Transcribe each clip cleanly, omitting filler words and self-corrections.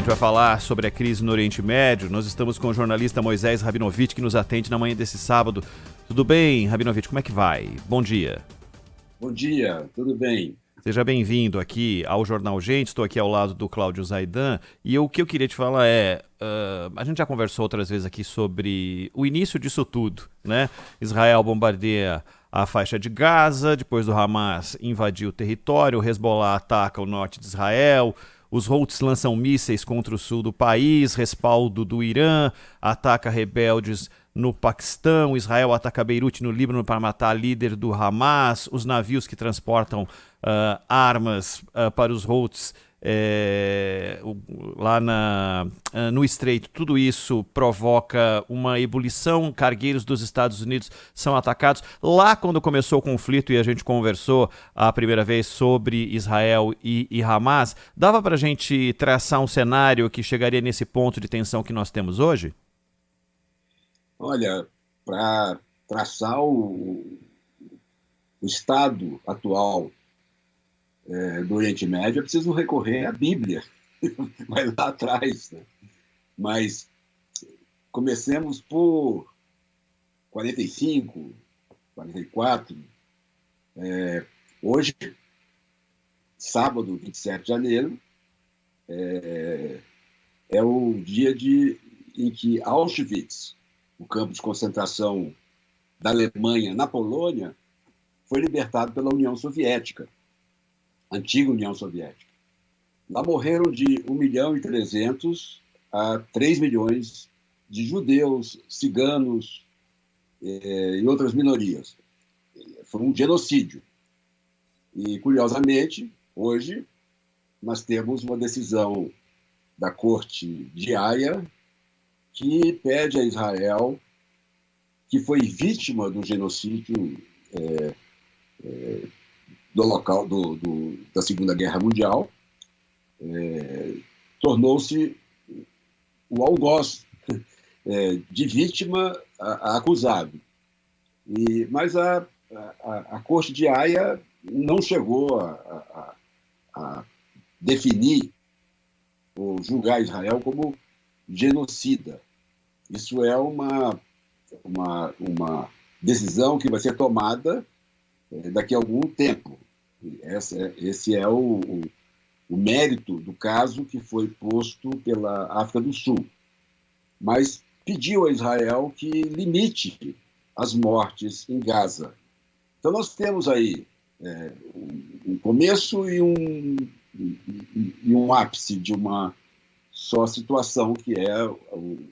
gente vai falar sobre a crise no Oriente Médio. Nós estamos com o jornalista Moisés Rabinovitch, que nos atende na manhã desse sábado. Tudo bem, Rabinovitch? Como é que vai? Bom dia. Bom dia, tudo bem? Seja bem-vindo aqui ao Jornal Gente. Estou aqui ao lado do Cláudio Zaidan. E o que eu queria te falar é... a gente já conversou outras vezes aqui sobre o início disso tudo, né? Israel bombardeia a faixa de Gaza, depois do Hamas invadir o território, o Hezbollah ataca o norte de Israel, os Houthis lançam mísseis contra o sul do país, respaldo do Irã, ataca rebeldes no Paquistão, Israel ataca Beirute no Líbano para matar a líder do Hamas, os navios que transportam armas para os Houthis lá no Estreito, tudo isso provoca uma ebulição, cargueiros dos Estados Unidos são atacados. Lá quando começou o conflito e a gente conversou a primeira vez sobre Israel e Hamas, dava para a gente traçar um cenário que chegaria nesse ponto de tensão que nós temos hoje? Olha, para traçar o estado atual do Oriente Médio, é preciso recorrer à Bíblia, vai lá atrás, né? Mas comecemos por 45, 44. Hoje, sábado, 27 de janeiro, é o dia em que Auschwitz, o campo de concentração da Alemanha na Polônia, foi libertado pela União Soviética, antiga União Soviética. Lá morreram de 1.300.000 a 3 milhões de judeus, ciganos e outras minorias. Foi um genocídio. E, curiosamente, hoje, nós temos uma decisão da Corte de Haia que pede a Israel, que foi vítima do genocídio do local da Segunda Guerra Mundial, tornou-se o algoz de vítima a acusado. Mas a Corte de Haia não chegou a definir ou julgar Israel como genocida. Isso é uma decisão que vai ser tomada daqui a algum tempo. Esse é o mérito do caso que foi posto pela África do Sul. Mas pediu a Israel que limite as mortes em Gaza. Então nós temos aí um começo e um ápice de uma só situação, que é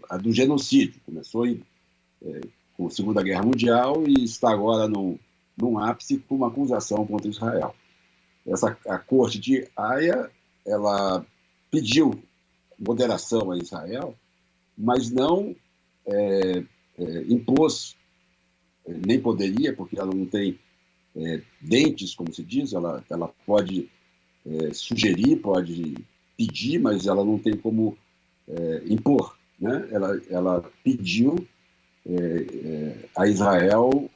a do genocídio. Começou com a Segunda Guerra Mundial e está agora num ápice com uma acusação contra Israel. A Corte de Haia, ela pediu moderação a Israel, mas não impôs, nem poderia, porque ela não tem dentes, como se diz, ela pode sugerir, pode pedir, mas ela não tem como impor, né? Ela pediu a Israel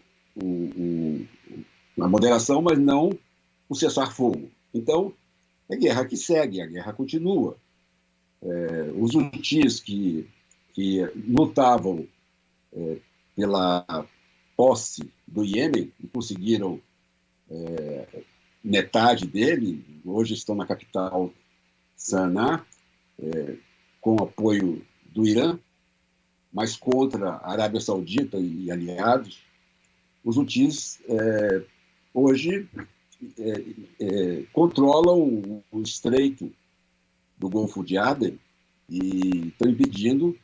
a moderação, mas não o cessar-fogo. Então, é guerra que segue, a guerra continua. Os hutis que lutavam pela posse do Iêmen e conseguiram metade dele, hoje estão na capital Sanaa, com apoio do Irã, mas contra a Arábia Saudita e aliados. Os hutis hoje controlam o estreito do Golfo de Aden e estão impedindo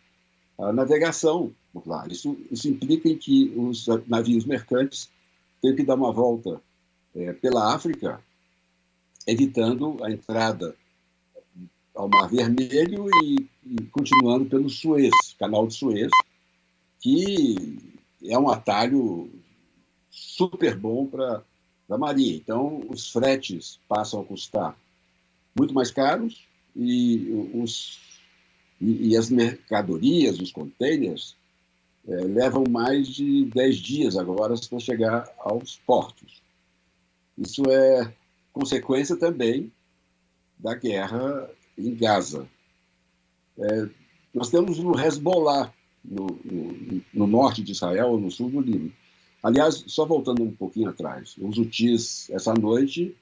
a navegação por lá. Isso implica em que os navios mercantes têm que dar uma volta pela África, evitando a entrada ao Mar Vermelho e continuando pelo Suez, Canal de Suez, que é um atalho super bom para a Marinha. Então, os fretes passam a custar muito mais caros e as mercadorias, os containers, levam mais de 10 dias agora para chegar aos portos. Isso é consequência também da guerra em Gaza. Nós temos o Hezbollah no norte de Israel, no sul do Líbano. Aliás, só voltando um pouquinho atrás, os hutis, essa noite,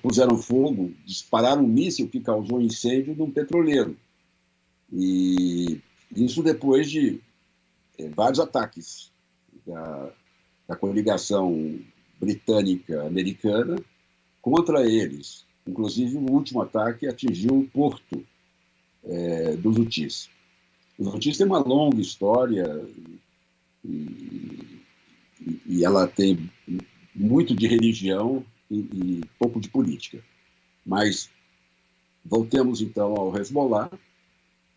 puseram fogo, dispararam um míssil que causou incêndio num petroleiro. E isso depois de vários ataques da coligação britânica-americana contra eles. Inclusive, o último ataque atingiu o porto dos hutis. Os hutis têm uma longa história e ela tem muito de religião e pouco de política. Mas voltemos então ao Hezbollah,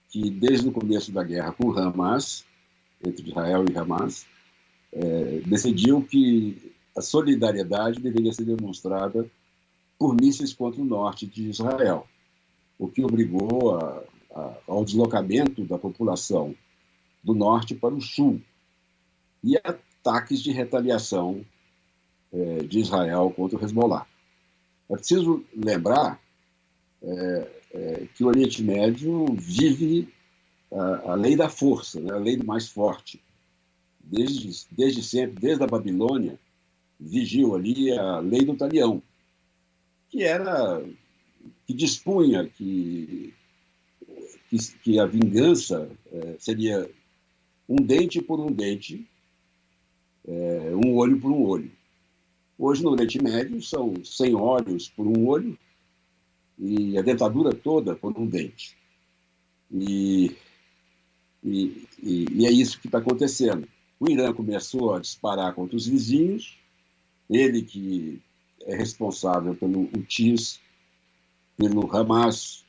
que desde o começo da guerra com Hamas, entre Israel e Hamas, decidiu que a solidariedade deveria ser demonstrada por mísseis contra o norte de Israel, o que obrigou ao deslocamento da população do norte para o sul e ataques de retaliação de Israel contra o Hezbollah. É preciso lembrar que o Oriente Médio vive a lei da força, né? A lei do mais forte. Desde sempre, desde a Babilônia, vigiu ali a lei do talião, que dispunha que a vingança seria um dente por um dente, um olho por um olho. Hoje, no Oriente Médio, são 100 olhos por um olho e a dentadura toda por um dente. E é isso que está acontecendo. O Irã começou a disparar contra os vizinhos, ele que é responsável pelo Hutis, pelo Hamas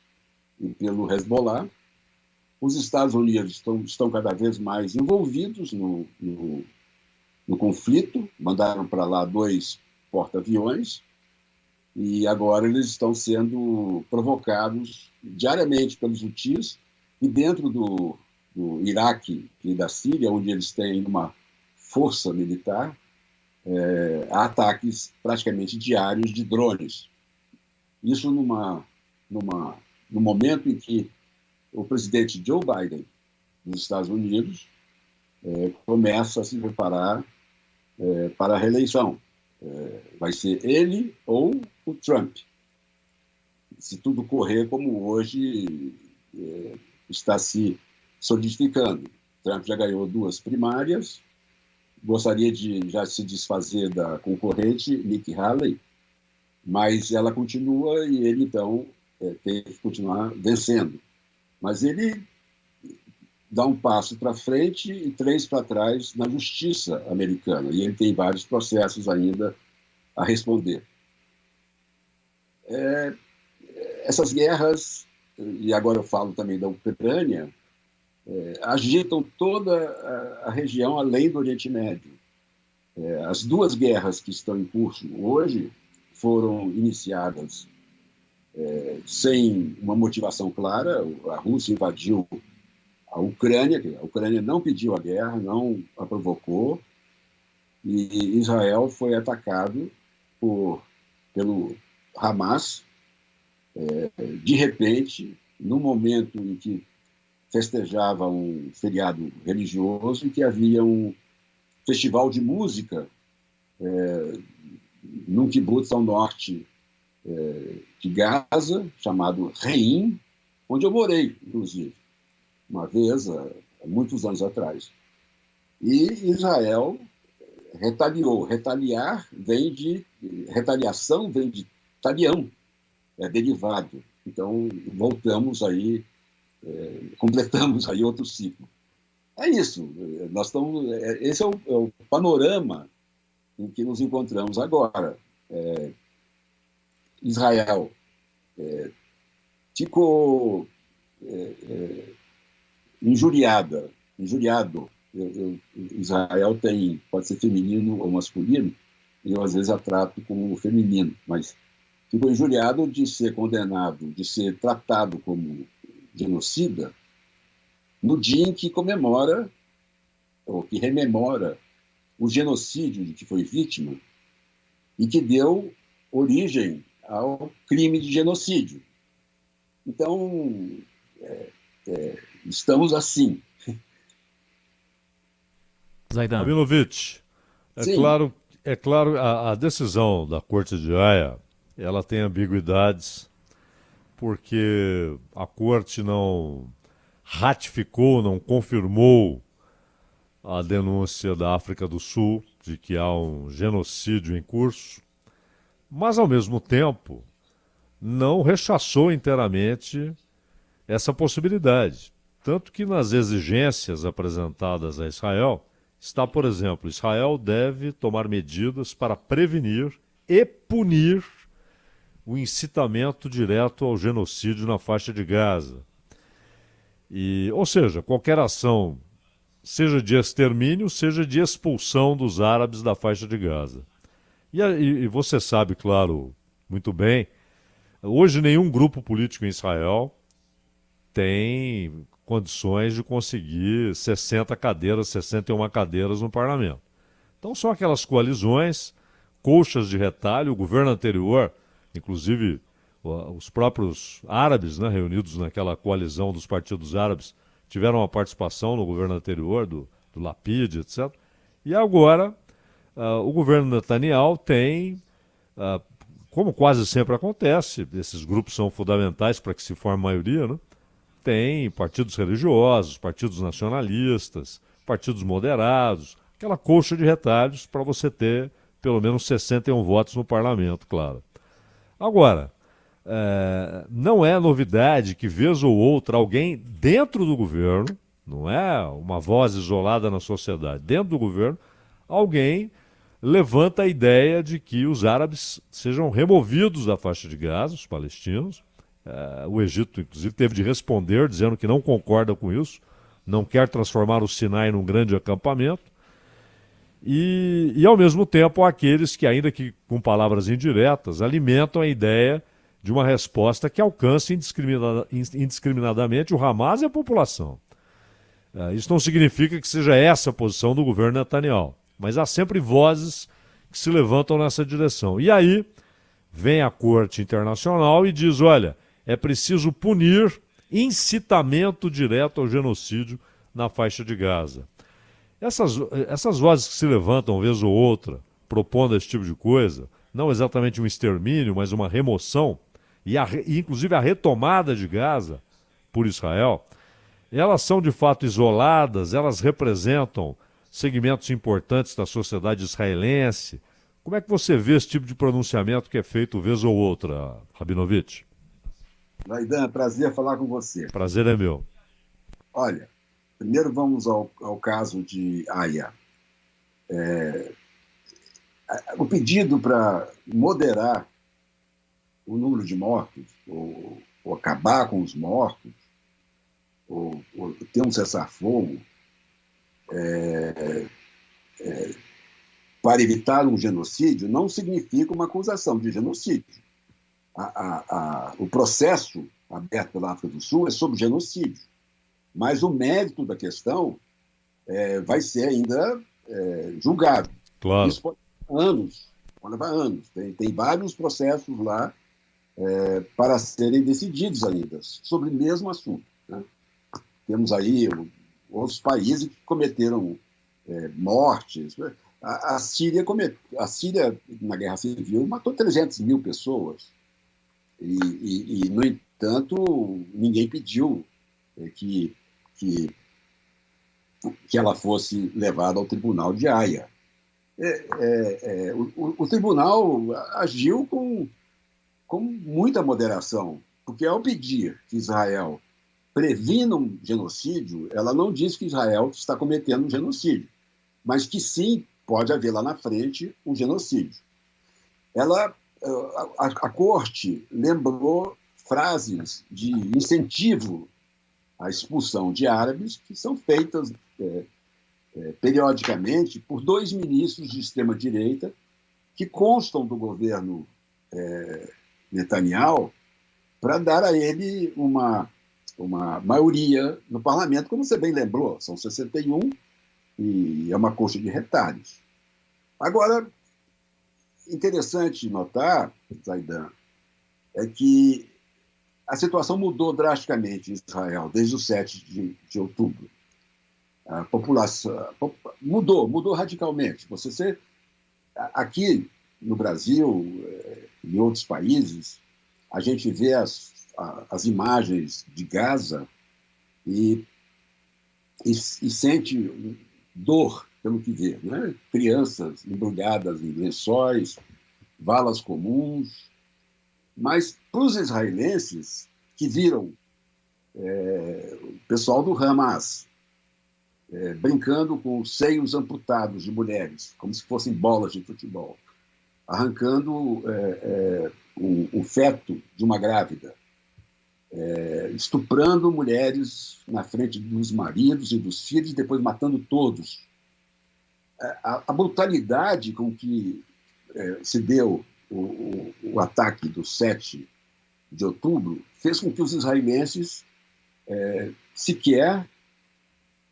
e pelo Hezbollah. Os Estados Unidos estão cada vez mais envolvidos no conflito, mandaram para lá 2 porta-aviões, e agora eles estão sendo provocados diariamente pelos Hutis, e dentro do Iraque e da Síria, onde eles têm uma força militar, há ataques praticamente diários de drones. Isso no momento em que o presidente Joe Biden, dos Estados Unidos, começa a se preparar para a reeleição. Vai ser ele ou o Trump, se tudo correr como hoje está se solidificando. Trump já ganhou 2 primárias, gostaria de já se desfazer da concorrente, Nikki Haley, mas ela continua e ele, então, tem que continuar vencendo. Mas ele dá um passo para frente e 3 para trás na justiça americana, e ele tem vários processos ainda a responder. Essas guerras, e agora eu falo também da Ucrânia, agitam toda a região além do Oriente Médio. As 2 guerras que estão em curso hoje foram iniciadas sem uma motivação clara. A Rússia invadiu a Ucrânia não pediu a guerra, não a provocou, e Israel foi atacado pelo Hamas, de repente, no momento em que festejava um feriado religioso e que havia um festival de música num kibbutz ao norte de Gaza, chamado Reim, onde eu morei, inclusive, uma vez, há muitos anos atrás. E Israel retaliou. Retaliação vem de talião, é derivado. Então, voltamos aí, completamos aí outro ciclo. É isso. Esse é o panorama em que nos encontramos agora. Israel ficou injuriado. Israel pode ser feminino ou masculino, e eu às vezes a trato como feminino, mas ficou injuriado de ser condenado, de ser tratado como genocida, no dia em que comemora, ou que rememora, o genocídio de que foi vítima e que deu origem ao crime de genocídio. Então, estamos assim. Zaidan. Rabinovich, é Sim, claro, a decisão da Corte de Haia, ela tem ambiguidades, porque a Corte não ratificou, não confirmou a denúncia da África do Sul de que há um genocídio em curso, mas ao mesmo tempo não rechaçou inteiramente essa possibilidade. Tanto que nas exigências apresentadas a Israel está, por exemplo, Israel deve tomar medidas para prevenir e punir o incitamento direto ao genocídio na faixa de Gaza. Ou seja, qualquer ação, seja de extermínio, seja de expulsão dos árabes da faixa de Gaza. E você sabe, claro, muito bem, hoje nenhum grupo político em Israel tem condições de conseguir 60 cadeiras, 61 cadeiras no parlamento. Então são aquelas coalizões, colchas de retalho. O governo anterior, inclusive os próprios árabes, né, reunidos naquela coalizão dos partidos árabes, tiveram uma participação no governo anterior, do Lapid, etc. E agora o governo Netanyahu tem, como quase sempre acontece, esses grupos são fundamentais para que se forme maioria, né? Tem partidos religiosos, partidos nacionalistas, partidos moderados, aquela colcha de retalhos para você ter pelo menos 61 votos no parlamento, claro. Agora, não é novidade que, vez ou outra, alguém dentro do governo, não é uma voz isolada na sociedade, dentro do governo, alguém levanta a ideia de que os árabes sejam removidos da faixa de Gaza, os palestinos. O Egito, inclusive, teve de responder dizendo que não concorda com isso, não quer transformar o Sinai num grande acampamento. Ao mesmo tempo, há aqueles que, ainda que com palavras indiretas, alimentam a ideia de uma resposta que alcance indiscriminadamente o Hamas e a população. Isso não significa que seja essa a posição do governo Netanyahu, mas há sempre vozes que se levantam nessa direção. E aí vem a Corte Internacional e diz: olha, é preciso punir incitamento direto ao genocídio na faixa de Gaza. Essas vozes que se levantam, vez ou outra, propondo esse tipo de coisa, não exatamente um extermínio, mas uma remoção, e inclusive a retomada de Gaza por Israel, elas são de fato isoladas, elas representam segmentos importantes da sociedade israelense. Como é que você vê esse tipo de pronunciamento que é feito vez ou outra, Rabinovich? Zaidan, prazer falar com você. Prazer é meu. Olha, primeiro vamos ao caso de Haia. O pedido para moderar o número de mortos, ou acabar com os mortos, ou ter um cessar-fogo, para evitar um genocídio, não significa uma acusação de genocídio. O processo aberto pela África do Sul é sobre genocídio, mas o mérito da questão vai ser ainda julgado. Claro. Isso pode levar anos. Tem vários processos lá para serem decididos ainda sobre o mesmo assunto, né? Temos aí outros países que cometeram mortes. A Síria, na Guerra Civil, matou 300 mil pessoas. E, no entanto, ninguém pediu que ela fosse levada ao Tribunal de Haia. O tribunal agiu com muita moderação, porque ao pedir que Israel previna um genocídio, ela não diz que Israel está cometendo um genocídio, mas que sim, pode haver lá na frente um genocídio. A Corte lembrou frases de incentivo à expulsão de árabes que são feitas periodicamente por dois ministros de extrema-direita que constam do governo Netanyahu para dar a ele uma maioria no parlamento, como você bem lembrou, são 61 e é uma coxa de retalhos. Agora, interessante notar, Zaidan, é que a situação mudou drasticamente em Israel desde o 7 de outubro. A população mudou radicalmente. Aqui no Brasil, em outros países, a gente vê as imagens de Gaza e sente dor pelo que vê, né? Crianças embrulhadas em lençóis, valas comuns. Mas para os israelenses que viram o pessoal do Hamas brincando com os seios amputados de mulheres, como se fossem bolas de futebol, arrancando o feto de uma grávida, estuprando mulheres na frente dos maridos e dos filhos, depois matando todos. A brutalidade com que se deu o ataque do 7 de outubro fez com que os israelenses sequer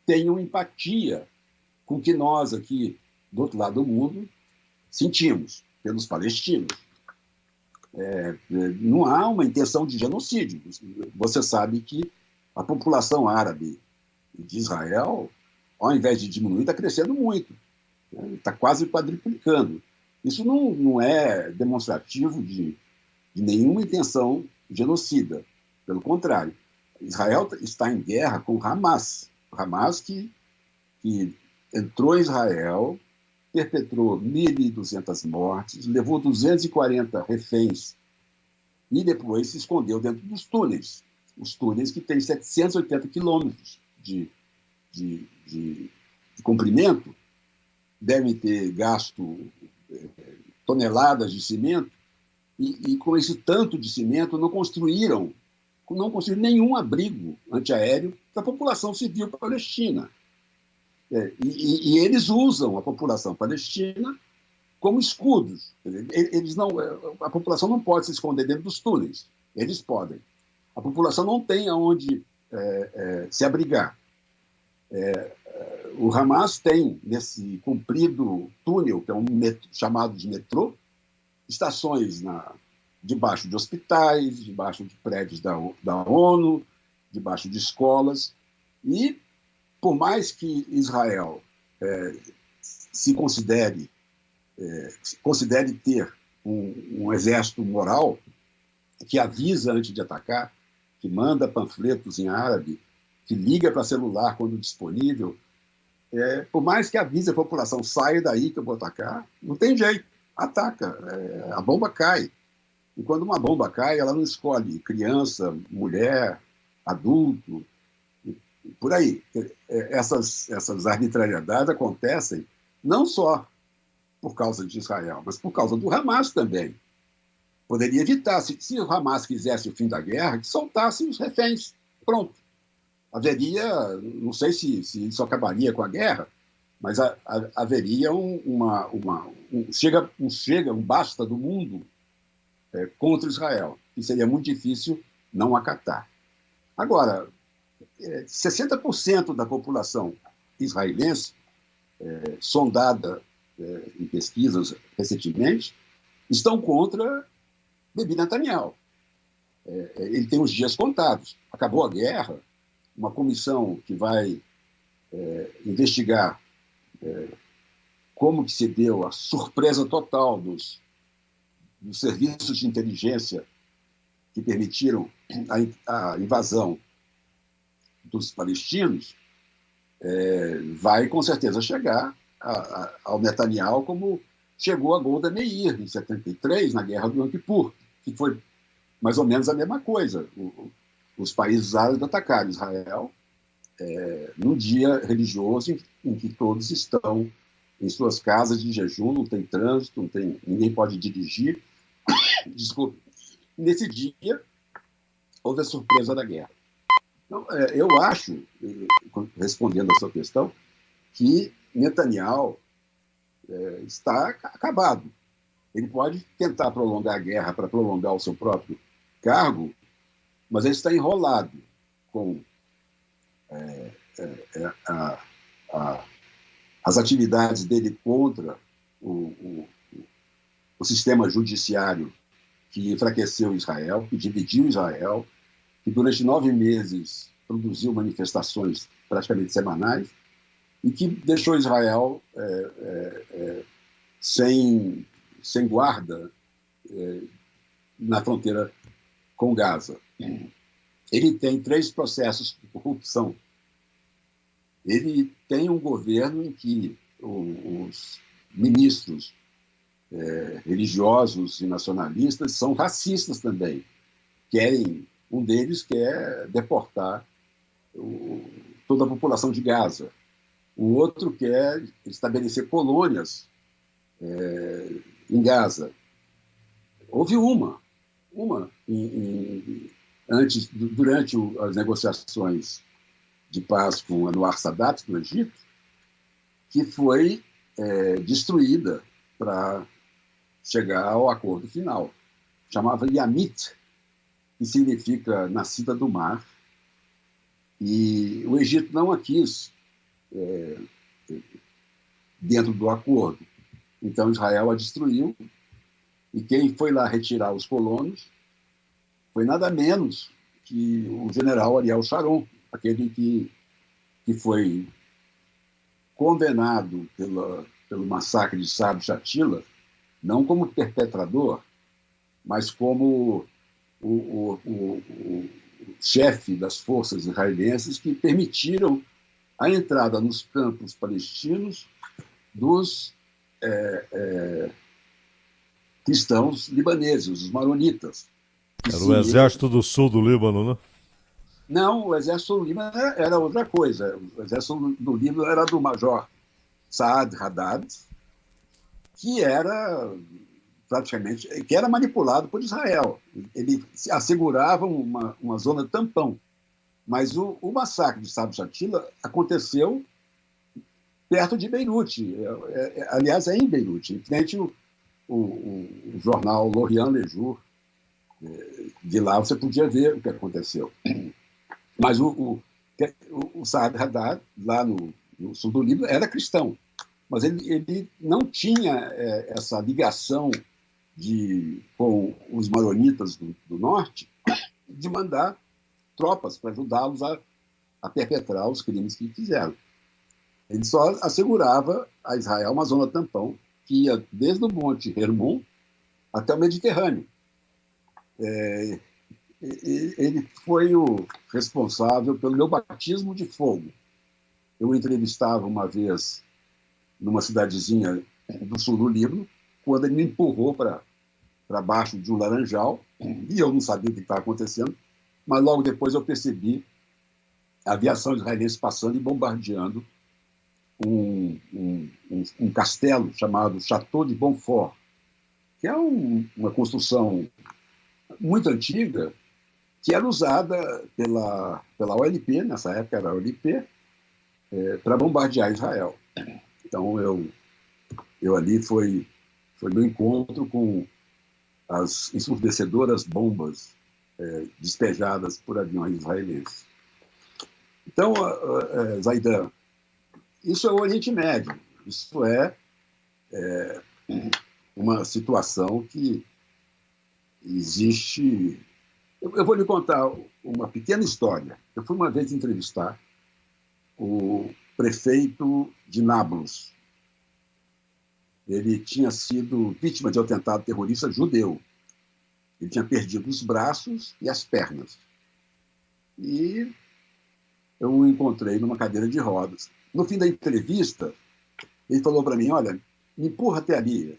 tenham empatia com o que nós aqui, do outro lado do mundo, sentimos pelos palestinos. Não há uma intenção de genocídio. Você sabe que a população árabe de Israel, ao invés de diminuir, está crescendo muito. Está quase quadruplicando. Isso não é demonstrativo de nenhuma intenção genocida. Pelo contrário, Israel está em guerra com o Hamas. O Hamas que entrou em Israel, perpetrou 1.200 mortes, levou 240 reféns e depois se escondeu dentro dos túneis. Os túneis que têm 780 quilômetros de comprimento, devem ter gasto toneladas de cimento e com esse tanto de cimento não construíram nenhum abrigo antiaéreo para a população civil palestina. E eles usam a população palestina como escudos. A população não pode se esconder dentro dos túneis. Eles podem. A população não tem aonde se abrigar. O Hamas tem, nesse comprido túnel, que é chamado de metrô, estações debaixo de hospitais, debaixo de prédios da ONU, debaixo de escolas. E, por mais que Israel se considere ter um exército moral que avisa antes de atacar, que manda panfletos em árabe, que liga para celular quando disponível, por mais que avise a população, saia daí que eu vou atacar, não tem jeito, ataca, a bomba cai. E quando uma bomba cai, ela não escolhe criança, mulher, adulto, e por aí. Essas arbitrariedades acontecem não só por causa de Israel, mas por causa do Hamas também. Poderia evitar, se o Hamas quisesse o fim da guerra, que soltasse os reféns. Pronto. Haveria, não sei se isso acabaria com a guerra, mas haveria um basta do mundo contra Israel, que seria muito difícil não acatar. Agora, 60% da população israelense, sondada em pesquisas recentemente, estão contra Bibi Netanyahu. Ele tem os dias contados. Acabou a guerra, uma comissão que vai investigar como que se deu a surpresa total dos serviços de inteligência que permitiram a invasão dos palestinos, vai com certeza chegar ao Netanyahu como chegou a Golda Meir, em 73, na Guerra do Yom Kippur, que foi mais ou menos a mesma coisa. Os países árabes atacaram Israel num dia religioso em que todos estão em suas casas de jejum, não tem trânsito, ninguém pode dirigir. Desculpe. Nesse dia, houve a surpresa da guerra. Então, eu acho, respondendo a sua questão, que Netanyahu está acabado. Ele pode tentar prolongar a guerra para prolongar o seu próprio cargo, mas ele está enrolado com as atividades dele contra o sistema judiciário que enfraqueceu Israel, que dividiu Israel, que durante 9 meses produziu manifestações praticamente semanais e que deixou Israel sem guarda na fronteira com Gaza. Ele tem 3 processos de corrupção. Ele tem um governo em que os ministros religiosos e nacionalistas são racistas também. Um deles quer deportar toda a população de Gaza. O outro quer estabelecer colônias em Gaza. Houve durante as negociações de paz com Anwar Sadat, no Egito, que foi destruída para chegar ao acordo final. Chamava Yamit, que significa nascida do mar, e o Egito não a quis dentro do acordo. Então Israel a destruiu, e quem foi lá retirar os colonos foi nada menos que o general Ariel Sharon, aquele que foi condenado pelo massacre de Sabra Shatila, não como perpetrador, mas como o chefe das forças israelenses que permitiram a entrada nos campos palestinos dos cristãos libaneses, os maronitas. Era o exército do sul do Líbano, né? Não, o exército do Líbano era outra coisa. O exército do Líbano era do major Saad Haddad, que era manipulado por Israel. Ele assegurava uma zona tampão. Mas o massacre de Sabra Shatila aconteceu perto de Beirute. Aliás, é em Beirute, em frente o jornal L'Orient Le Jour. De lá você podia ver o que aconteceu. Mas o Saad Haddad, lá no sul do Líbano, era cristão. Mas ele não tinha essa ligação com os maronitas do norte de mandar tropas para ajudá-los a perpetrar os crimes que fizeram. Ele só assegurava a Israel uma zona tampão que ia desde o Monte Hermon até o Mediterrâneo. Ele foi o responsável pelo meu batismo de fogo. Eu o entrevistava uma vez numa cidadezinha do sul do Líbano, quando ele me empurrou para baixo de um laranjal, e eu não sabia o que estava acontecendo, mas logo depois eu percebi a aviação israelense passando e bombardeando um castelo chamado Château de Bonfort, que é uma construção muito antiga, que era usada pela OLP, nessa época era a OLP, para bombardear Israel. Então, eu ali foi meu encontro com as ensurdecedoras bombas despejadas por aviões israelenses. Então, Zaidan, isso é o Oriente Médio. Isso é uma situação que existe. Eu vou lhe contar uma pequena história. Eu fui uma vez entrevistar o prefeito de Nablus. Ele tinha sido vítima de um atentado terrorista judeu. Ele tinha perdido os braços e as pernas. E eu o encontrei numa cadeira de rodas. No fim da entrevista, ele falou para mim, olha, me empurra até ali.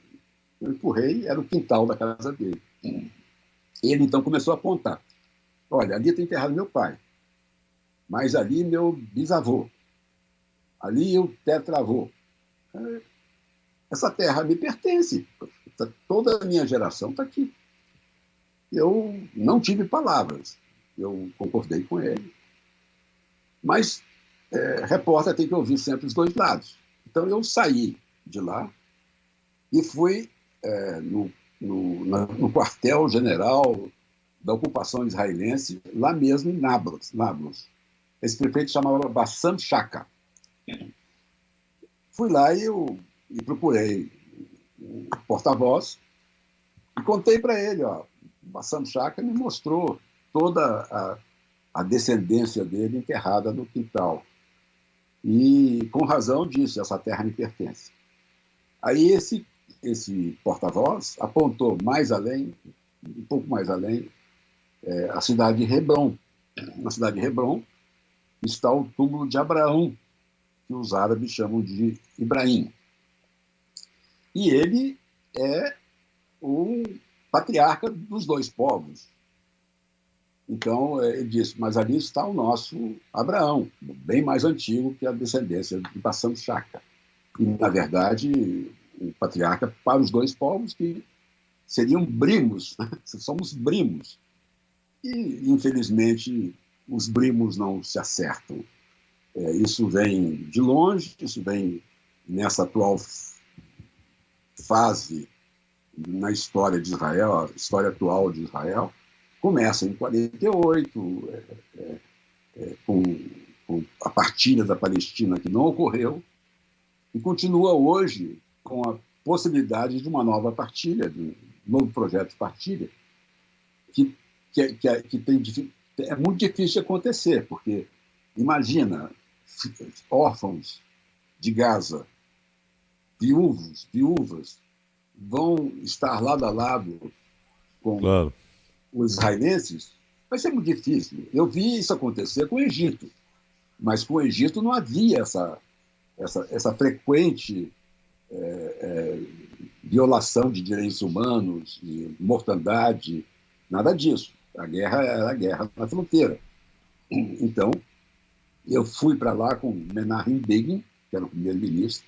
Eu empurrei, era o quintal da casa dele. Ele, então, começou a apontar. Olha, ali está enterrado meu pai, mas ali meu bisavô, ali o tetravô. Essa terra me pertence, toda a minha geração está aqui. Eu não tive palavras, eu concordei com ele. Mas repórter tem que ouvir sempre os dois lados. Então eu saí de lá e fui no quartel-general da ocupação israelense, lá mesmo em Nablus. Esse prefeito chamava Bassam Shaka. Fui lá e procurei o porta-voz e contei para ele, Bassam Shaka me mostrou toda a descendência dele enterrada no quintal. E, com razão, disse: essa terra me pertence. Aí esse porta-voz apontou mais além, um pouco mais além, a cidade de Hebrom. Na cidade de Hebrom está o túmulo de Abraão, que os árabes chamam de Ibrahim. E ele é o patriarca dos dois povos. Então, ele disse: mas ali está o nosso Abraão, bem mais antigo que a descendência de Bassam Shaka. E, na verdade, o patriarca para os dois povos, que seriam primos, né? Somos primos. E, infelizmente, os primos não se acertam. Isso vem de longe, isso vem nessa atual fase na história de Israel, a história atual de Israel. Começa em 48, com a partilha da Palestina, que não ocorreu, e continua hoje com a possibilidade de uma nova partilha, de um novo projeto de partilha, que é muito difícil de acontecer, porque imagina órfãos de Gaza, viúvas, vão estar lado a lado com Claro. os israelenses. Vai ser muito difícil. Eu vi isso acontecer com o Egito, mas com o Egito não havia essa frequente violação de direitos humanos, de mortandade, nada disso. A guerra era a guerra na fronteira. Então, eu fui para lá com Menachem Begin, que era o primeiro-ministro,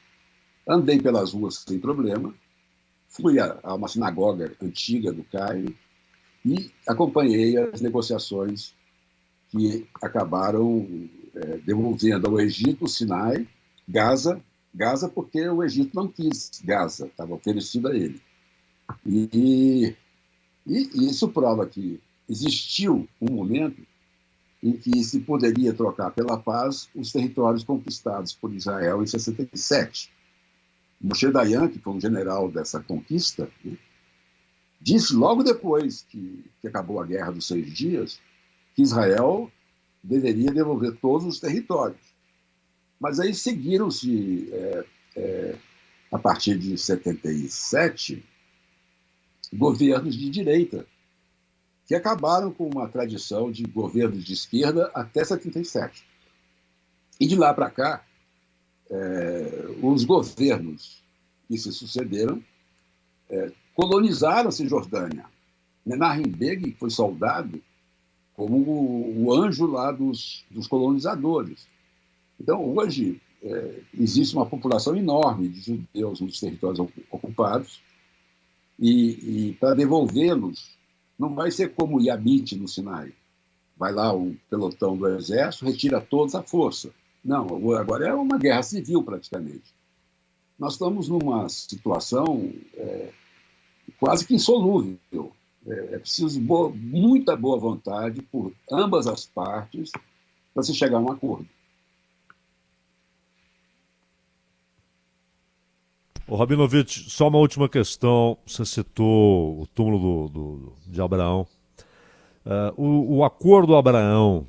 andei pelas ruas sem problema, fui a uma sinagoga antiga do Cairo e acompanhei as negociações que acabaram devolvendo ao Egito o Sinai, Gaza, porque o Egito não quis Gaza, estava oferecido a ele. E isso prova que existiu um momento em que se poderia trocar pela paz os territórios conquistados por Israel em 67. Moshe Dayan, que foi um general dessa conquista, né, disse logo depois que acabou a Guerra dos 6 Dias que Israel deveria devolver todos os territórios. Mas aí seguiram-se, a partir de 77, governos de direita, que acabaram com uma tradição de governos de esquerda até 77. E de lá para cá, os governos que se sucederam colonizaram a Cisjordânia. Menachem Begin foi saudado como o anjo lá dos colonizadores. Então, hoje, existe uma população enorme de judeus nos territórios ocupados e para devolvê-los, não vai ser como Yamit no Sinai. Vai lá um pelotão do exército, retira todos à força. Não, agora é uma guerra civil, praticamente. Nós estamos numa situação quase que insolúvel. É preciso muita boa vontade por ambas as partes para se chegar a um acordo. Ô, Rabinovitch, só uma última questão. Você citou o túmulo de Abraão. O acordo Abraão,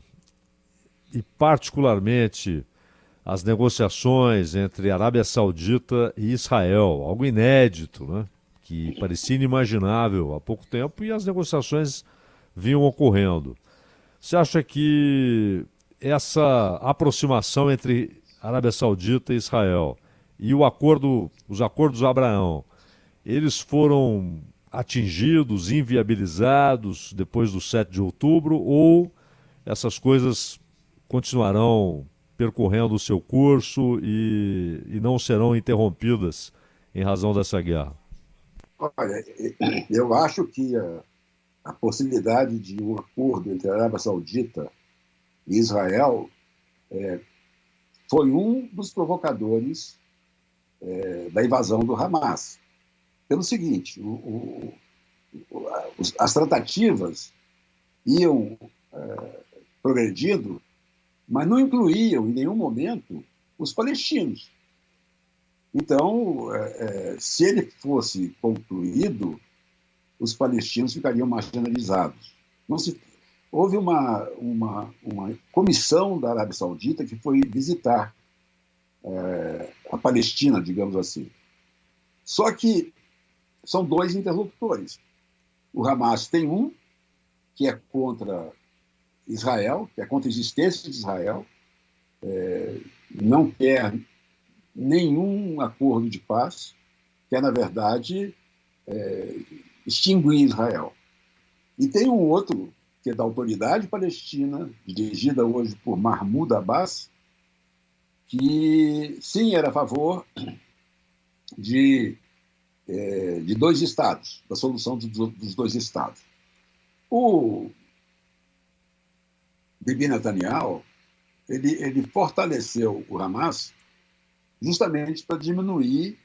e particularmente as negociações entre Arábia Saudita e Israel, algo inédito, né? Que parecia inimaginável há pouco tempo, e as negociações vinham ocorrendo. Você acha que essa aproximação entre Arábia Saudita e Israel e os acordos Abraão, eles foram atingidos, inviabilizados depois do 7 de outubro, ou essas coisas continuarão percorrendo o seu curso e não serão interrompidas em razão dessa guerra? Olha, eu acho que a possibilidade de um acordo entre a Arábia Saudita e Israel foi um dos provocadores da invasão do Hamas. Pelo seguinte, as tratativas iam progredindo, mas não incluíam em nenhum momento os palestinos. Então, se ele fosse concluído, os palestinos ficariam marginalizados. houve uma comissão da Arábia Saudita que foi visitar a Palestina, digamos assim. Só que são dois interlocutores. O Hamas tem um, que é contra Israel, que é contra a existência de Israel, não quer nenhum acordo de paz, quer, na verdade, extinguir Israel. E tem um outro, que é da Autoridade Palestina, dirigida hoje por Mahmoud Abbas, que, sim, era a favor de dois estados, da solução dos dois estados. O Bibi Netanyahu, ele fortaleceu o Hamas justamente para diminuir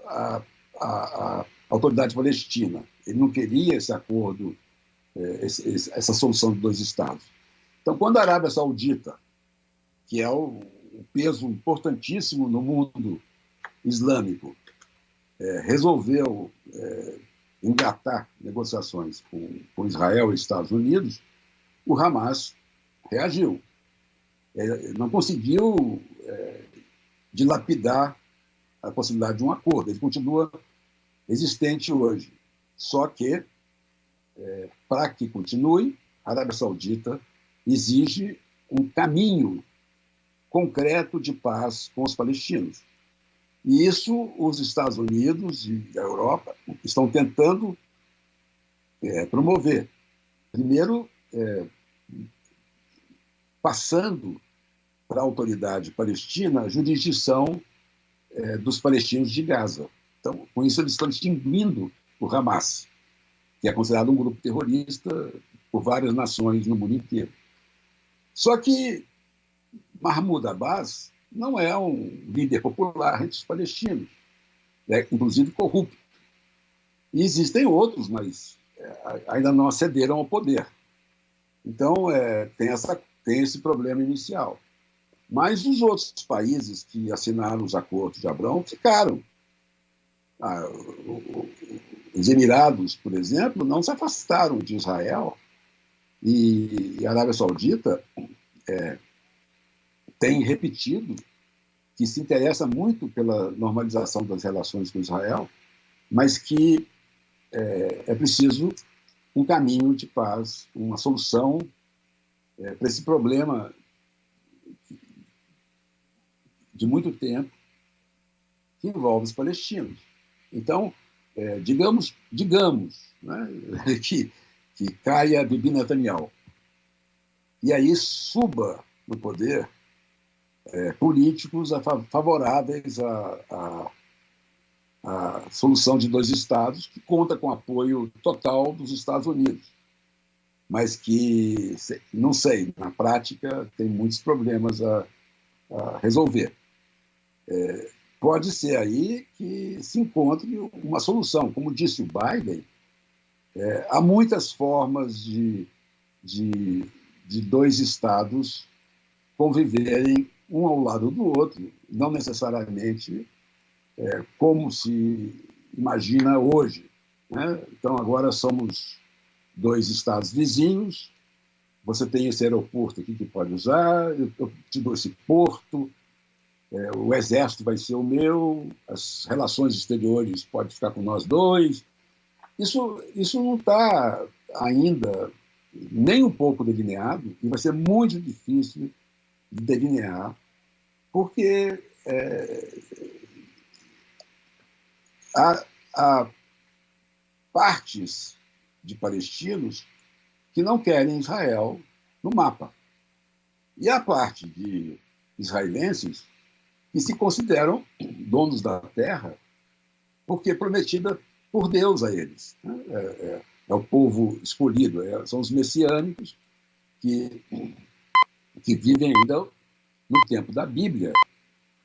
a autoridade palestina. Ele não queria esse acordo, essa solução de dois estados. Então, quando a Arábia Saudita, que é o peso importantíssimo no mundo islâmico, resolveu engatar negociações com Israel e Estados Unidos, o Hamas reagiu. Não conseguiu dilapidar a possibilidade de um acordo. Ele continua existente hoje. Só que, para que continue, a Arábia Saudita exige um caminho concreto de paz com os palestinos. E isso os Estados Unidos e a Europa estão tentando promover. Primeiro, passando para a autoridade palestina a jurisdição dos palestinos de Gaza. Então, com isso, eles estão extinguindo o Hamas, que é considerado um grupo terrorista por várias nações no mundo inteiro. Só que Mahmoud Abbas não é um líder popular entre os palestinos, inclusive corrupto. E existem outros, mas ainda não acederam ao poder. Então, tem esse problema inicial. Mas os outros países que assinaram os acordos de Abrão ficaram. Os Emirados, por exemplo, não se afastaram de Israel, e a Arábia Saudita tem repetido que se interessa muito pela normalização das relações com Israel, mas que é preciso um caminho de paz, uma solução para esse problema de muito tempo que envolve os palestinos. Então, digamos, né, que caia Bibi Netanyahu e aí suba no poder políticos favoráveis à solução de dois estados, que conta com apoio total dos Estados Unidos, mas que, não sei, na prática tem muitos problemas a resolver. Pode ser aí que se encontre uma solução. Como disse o Biden, há muitas formas de dois estados conviverem um ao lado do outro, não necessariamente como se imagina hoje, né? Então, agora somos dois estados vizinhos, você tem esse aeroporto aqui que pode usar, eu te dou esse porto, o exército vai ser o meu, as relações exteriores podem ficar com nós dois. Isso não está ainda nem um pouco delineado, e vai ser muito difícil de delinear, porque há partes de palestinos que não querem Israel no mapa. E há parte de israelenses que se consideram donos da terra porque é prometida por Deus a eles. É o povo escolhido, são os messiânicos que vivem ainda no tempo da Bíblia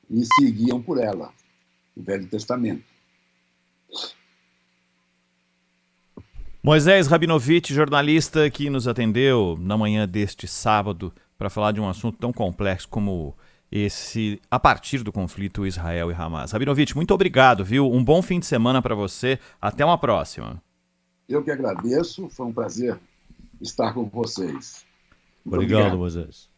e se guiam por ela, o Velho Testamento. Moisés Rabinovitch, jornalista que nos atendeu na manhã deste sábado para falar de um assunto tão complexo como esse, a partir do conflito Israel e Hamas. Rabinovitch, muito obrigado, viu? Um bom fim de semana para você. Até uma próxima. Eu que agradeço, foi um prazer estar com vocês. Muito Obrigado, Moisés.